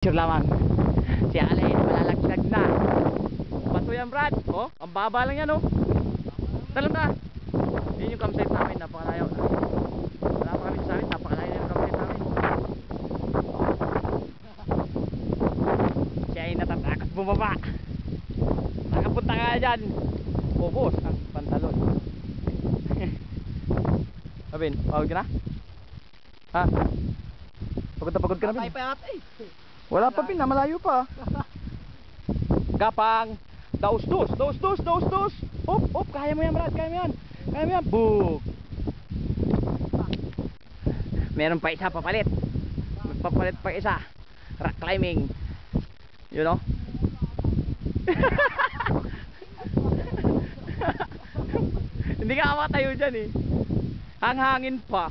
Sure lamang. Si Alay malalaglag na. Bato yan, Brad. Oh, ang baba lang yan, oh. Talon ka. Yun yung campsite namin, napakalayo. Wala pa kami sa amin, napakalayo na yung campsite namin. Siya ay natatakot bumaba. Nakapunta ka dyan. Ubos ang pantalon. Abin, pagod ka na? Ha? Pagod ka na, Bin? Wala pa, Bin, na malayo pa. Gapang. Daos dos. Hop, kaya mo yan, Brad, kaya mo yan. Book. Meron pa isa papalit. Magpapalit pa isa. Rock climbing. You know? Hindi ka makatayo dyan eh. Hanghangin pa.